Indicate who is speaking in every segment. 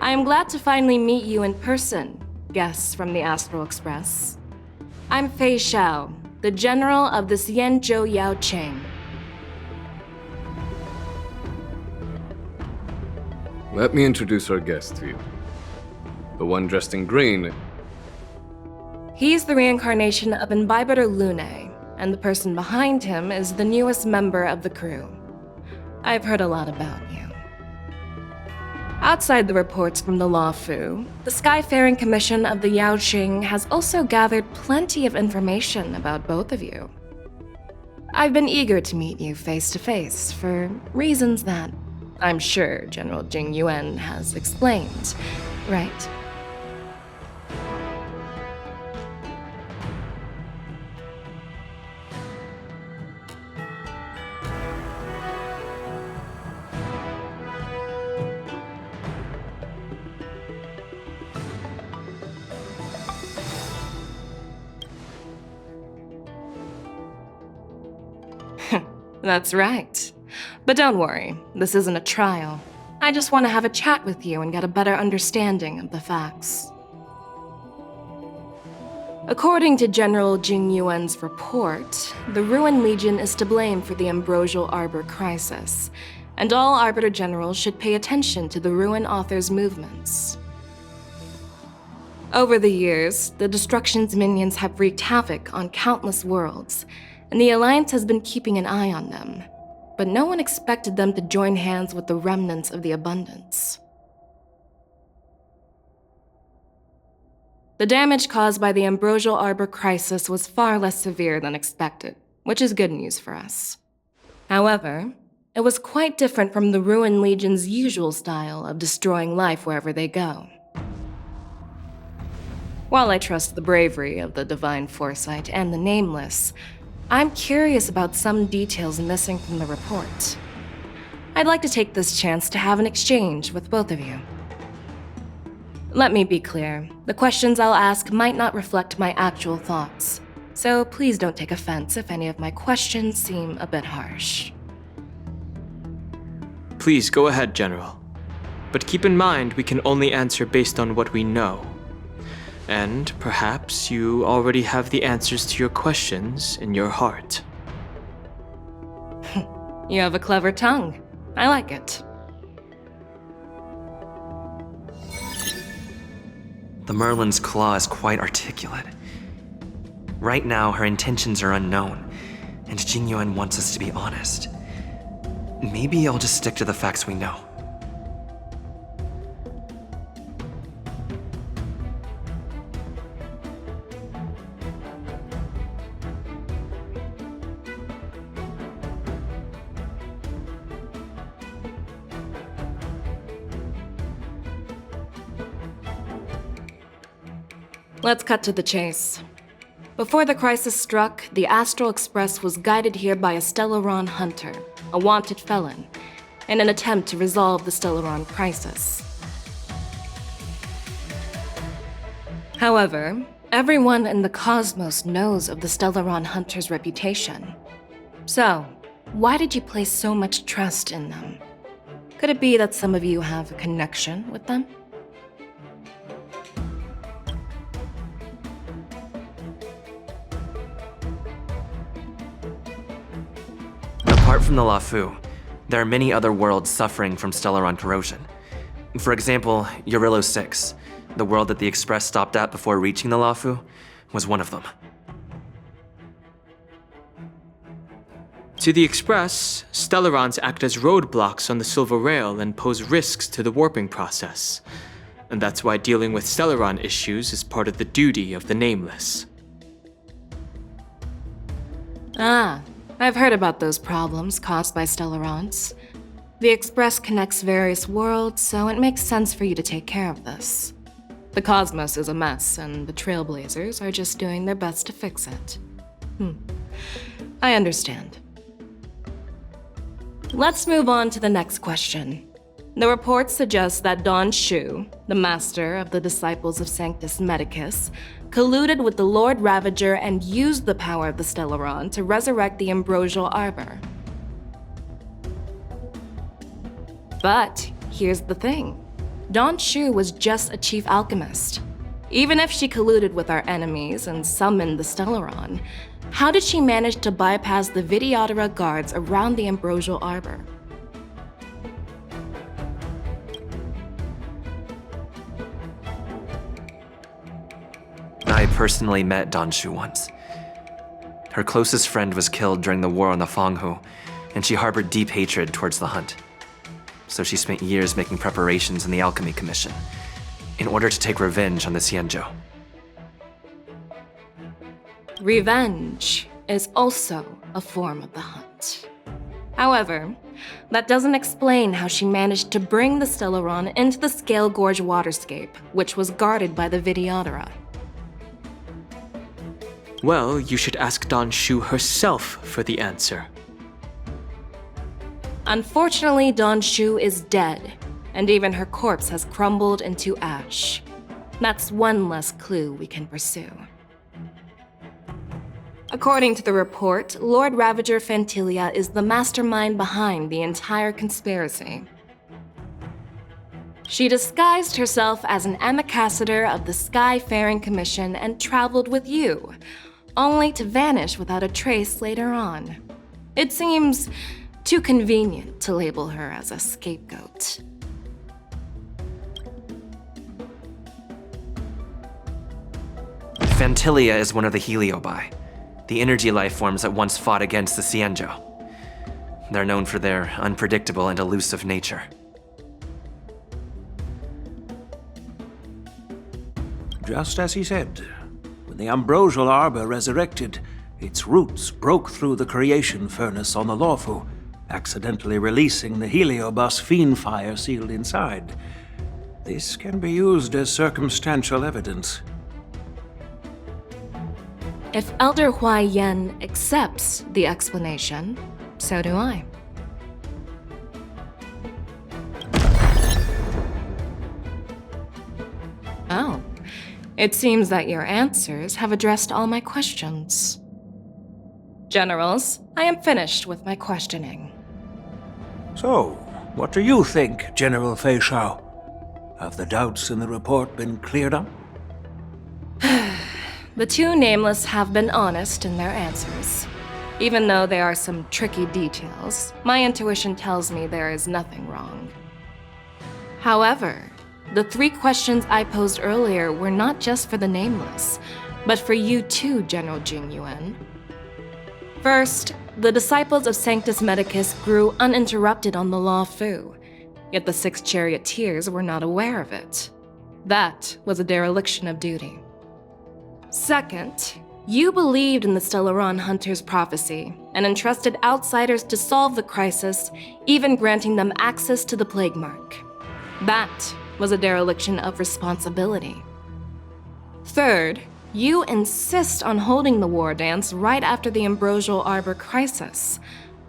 Speaker 1: I am glad to finally meet you in person, guests from the Astral Express. I'm Feixiao, the general of the Xianzhou Yaocheng.
Speaker 2: Let me introduce our guest to you. The one dressed in green.
Speaker 1: He's the reincarnation of Imbibiter Lune, and the person behind him is the newest member of the crew. I've heard a lot about you. Outside the reports from the Law Fu, the Skyfaring Commission of the Yaoqing has also gathered plenty of information about both of you. I've been eager to meet you face to face for reasons that I'm sure General Jing Yuan has explained, right? That's right. But don't worry, this isn't a trial. I just want to have a chat with you and get a better understanding of the facts. According to General Jing Yuan's report, the Ruin Legion is to blame for the Ambrosial Arbor crisis, and all Arbiter Generals should pay attention to the Ruin Author's movements. Over the years, the Destruction's minions have wreaked havoc on countless worlds, and the Alliance has been keeping an eye on them, but no one expected them to join hands with the remnants of the Abundance. The damage caused by the Ambrosial Arbor crisis was far less severe than expected, which is good news for us. However, it was quite different from the Ruin Legion's usual style of destroying life wherever they go. While I trust the bravery of the Divine Foresight and the Nameless, I'm curious about some details missing from the report. I'd like to take this chance to have an exchange with both of you. Let me be clear, the questions I'll ask might not reflect my actual thoughts, so please don't take offense if any of my questions seem a bit harsh.
Speaker 3: Please go ahead, General. But keep in mind we can only answer based on what we know. And perhaps you already have the answers to your questions in your heart.
Speaker 1: You have a clever tongue. I like it.
Speaker 4: The Merlin's claw is quite articulate. Right now, her intentions are unknown, and Jing Yuan wants us to be honest. Maybe I'll just stick to the facts we know.
Speaker 1: Let's cut to the chase. Before the crisis struck, the Astral Express was guided here by a Stellaron hunter, a wanted felon, in an attempt to resolve the Stellaron crisis. However, everyone in the cosmos knows of the Stellaron hunter's reputation. So, why did you place so much trust in them? Could it be that some of you have a connection with them?
Speaker 4: Apart from the Lafu, there are many other worlds suffering from Stellaron corrosion. For example, Eurillo 6, the world that the Express stopped at before reaching the Lafu, was one of them.
Speaker 3: To the Express, Stellarons act as roadblocks on the Silver Rail and pose risks to the warping process. And that's why dealing with Stellaron issues is part of the duty of the Nameless.
Speaker 1: Ah, I've heard about those problems caused by Stellarons. The Express connects various worlds, so it makes sense for you to take care of this. The cosmos is a mess, and the Trailblazers are just doing their best to fix it. I understand. Let's move on to the next question. The report suggests that Don Shu, the master of the disciples of Sanctus Medicus, colluded with the Lord Ravager and used the power of the Stellaron to resurrect the Ambrosial Arbor. But here's the thing. Dawn Shu was just a chief alchemist. Even if she colluded with our enemies and summoned the Stellaron, how did she manage to bypass the Videodora guards around the Ambrosial Arbor?
Speaker 4: I personally met Dawn Shu once. Her closest friend was killed during the war on the Fanghu, and she harbored deep hatred towards the hunt. So she spent years making preparations in the Alchemy Commission, in order to take revenge on the Xianzhou.
Speaker 1: Revenge is also a form of the hunt. However, that doesn't explain how she managed to bring the Stellaron into the Scale Gorge waterscape, which was guarded by the Videodora.
Speaker 3: Well, you should ask Dawn Shu herself for the answer.
Speaker 1: Unfortunately, Dawn Shu is dead, and even her corpse has crumbled into ash. That's one less clue we can pursue. According to the report, Lord Ravager Fantilia is the mastermind behind the entire conspiracy. She disguised herself as an ambassador of the Skyfaring Commission and traveled with you, only to vanish without a trace later on. It seems too convenient to label her as a scapegoat.
Speaker 4: Fantilia is one of the Heliobi, the energy life forms that once fought against the Xianzhou. They're known for their unpredictable and elusive nature.
Speaker 5: Just as he said, when the Ambrosial Arbor resurrected, its roots broke through the creation furnace on the Luofu, accidentally releasing the heliobus fiend fire sealed inside. This can be used as circumstantial evidence.
Speaker 1: If Elder Huai Yan accepts the explanation, so do I. Oh, it seems that your answers have addressed all my questions. Generals, I am finished with my questioning.
Speaker 5: So, what do you think, General Feixiao? Have the doubts in the report been cleared up?
Speaker 1: The two nameless have been honest in their answers. Even though there are some tricky details, my intuition tells me there is nothing wrong. However, the 3 questions I posed earlier were not just for the nameless, but for you too, General Jing Yuan. First, the disciples of Sanctus Medicus grew uninterrupted on the Luofu, yet the 6 charioteers were not aware of it. That was a dereliction of duty. Second, you believed in the Stellaron Hunter's prophecy and entrusted outsiders to solve the crisis, even granting them access to the Plague Mark. That was a dereliction of responsibility. Third, you insist on holding the war dance right after the Ambrosial Arbor crisis,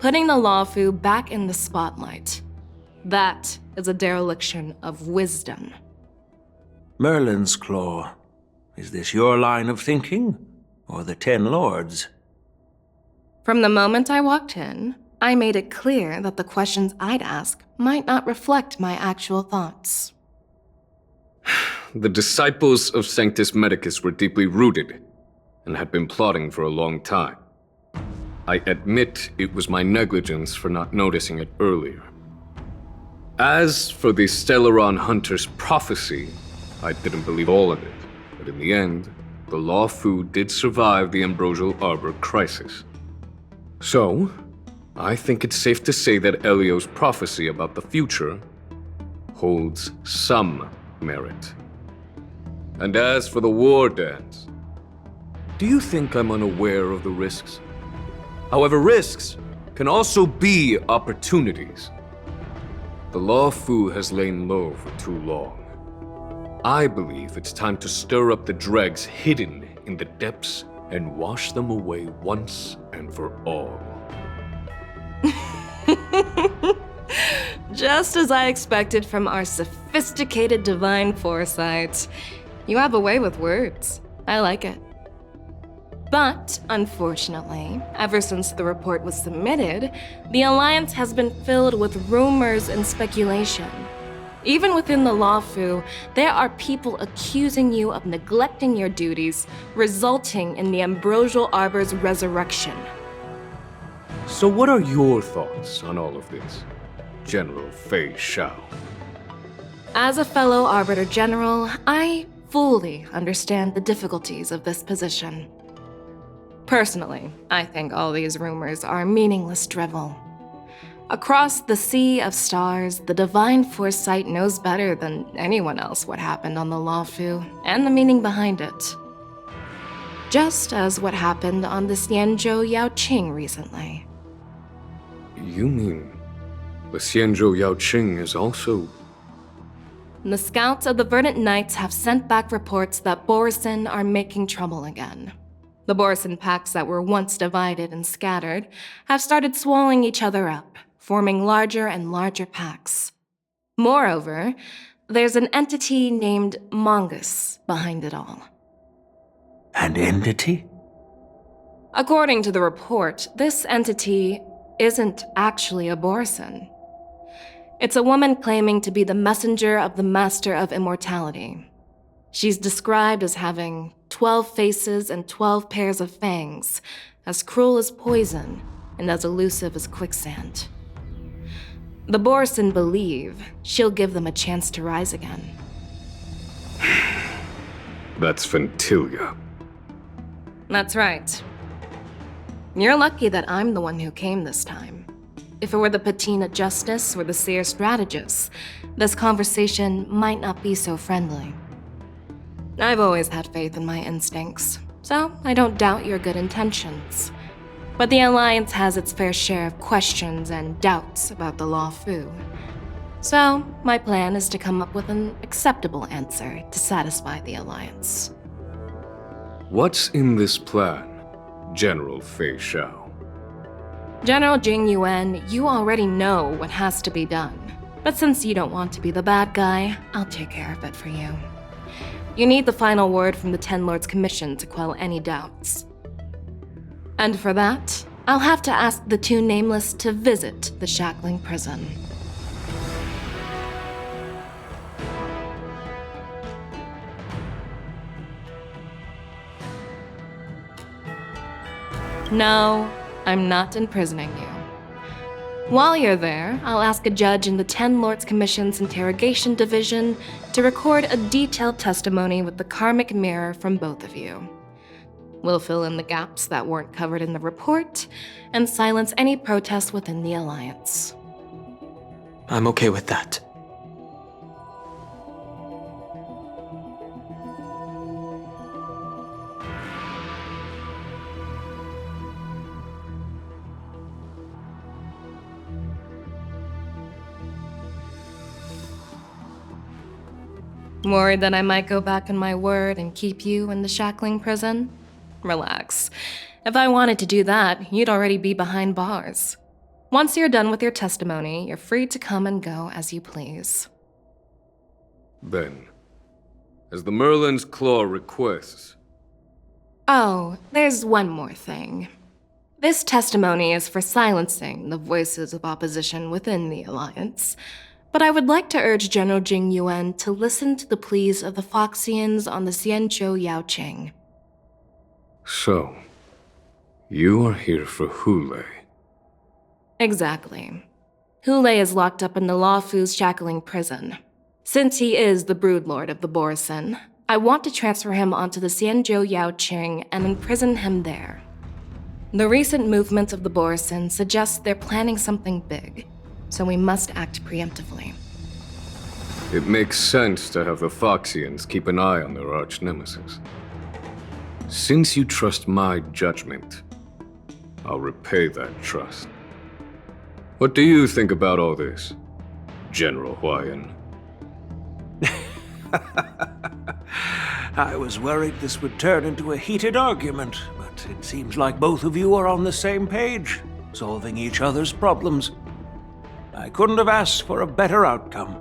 Speaker 1: putting the Luofu back in the spotlight. That is a dereliction of wisdom.
Speaker 5: Merlin's Claw. Is this your line of thinking, or the 10 Lords?
Speaker 1: From the moment I walked in, I made it clear that the questions I'd ask might not reflect my actual thoughts.
Speaker 2: The disciples of Sanctus Medicus were deeply rooted and had been plotting for a long time. I admit it was my negligence for not noticing it earlier. As for the Stellaron Hunter's prophecy, I didn't believe all of it, but in the end, the Luofu did survive the Ambrosial Arbor crisis. So, I think it's safe to say that Elio's prophecy about the future holds some merit. And as for the war dance, do you think I'm unaware of the risks? However, risks can also be opportunities. The Luofu has lain low for too long. I believe it's time to stir up the dregs hidden in the depths and wash them away once and for all.
Speaker 1: Just as I expected from our sophisticated divine foresight. You have a way with words. I like it. But, unfortunately, ever since the report was submitted, the Alliance has been filled with rumors and speculation. Even within the Lawfu, there are people accusing you of neglecting your duties, resulting in the Ambrosial Arbor's resurrection.
Speaker 2: So what are your thoughts on all of this, General Feixiao?
Speaker 1: As a fellow Arbiter General, I fully understand the difficulties of this position. Personally, I think all these rumors are meaningless drivel. Across the sea of stars, the Divine Foresight knows better than anyone else what happened on the Lawfu and the meaning behind it. Just as what happened on the Xianzhou Yaoqing recently.
Speaker 2: You mean the Xianzhou Yaoqing is also...
Speaker 1: The scouts of the Verdant Knights have sent back reports that Borisin are making trouble again. The Borisin packs that were once divided and scattered have started swallowing each other up, forming larger and larger packs. Moreover, there's an entity named Mongoose behind it all.
Speaker 5: An entity?
Speaker 1: According to the report, this entity isn't actually a Borisin. It's a woman claiming to be the messenger of the Master of Immortality. She's described as having 12 faces and 12 pairs of fangs, as cruel as poison and as elusive as quicksand. The Borisin believe she'll give them a chance to rise again.
Speaker 2: That's Ventilia.
Speaker 1: That's right. You're lucky that I'm the one who came this time. If it were the Patina Justice or the Seer Strategist, this conversation might not be so friendly. I've always had faith in my instincts, so I don't doubt your good intentions. But the Alliance has its fair share of questions and doubts about the Lawfu. So, my plan is to come up with an acceptable answer to satisfy the Alliance.
Speaker 2: What's in this plan, General Feixiao?
Speaker 1: General Jing Yuan, you already know what has to be done. But since you don't want to be the bad guy, I'll take care of it for you. You need the final word from the Ten Lords Commission to quell any doubts. And for that, I'll have to ask the two Nameless to visit the Shackling Prison. No, I'm not imprisoning you. While you're there, I'll ask a judge in the Ten Lords Commission's Interrogation Division to record a detailed testimony with the karmic mirror from both of you. We'll fill in the gaps that weren't covered in the report and silence any protests within the Alliance.
Speaker 3: I'm okay with that.
Speaker 1: Worried that I might go back on my word and keep you in the Shackling Prison? Relax. If I wanted to do that, you'd already be behind bars. Once you're done with your testimony, you're free to come and go as you please.
Speaker 2: Then, as the Merlin's Claw requests...
Speaker 1: Oh, there's one more thing. This testimony is for silencing the voices of opposition within the Alliance. But I would like to urge General Jing Yuan to listen to the pleas of the Foxians on the Xianzhou Yaoqing.
Speaker 2: So, you are here for Hule.
Speaker 1: Exactly. Hule is locked up in the Lawfu's Shackling Prison. Since he is the Broodlord of the Borisin, I want to transfer him onto the Xianzhou Yaoqing and imprison him there. The recent movements of the Borisin suggest they're planning something big, so we must act preemptively.
Speaker 2: It makes sense to have the Foxians keep an eye on their arch-nemesis. Since you trust my judgment, I'll repay that trust. What do you think about all this, General Huayan?
Speaker 5: I was worried this would turn into a heated argument, but it seems like both of you are on the same page, solving each other's problems. I couldn't have asked for a better outcome.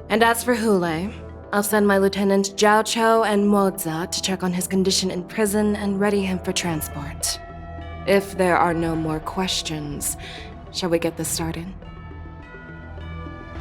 Speaker 1: And as for Hule, I'll send my Lieutenant Zhao Chou and Moza to check on his condition in prison and ready him for transport. If there are no more questions, shall we get this started?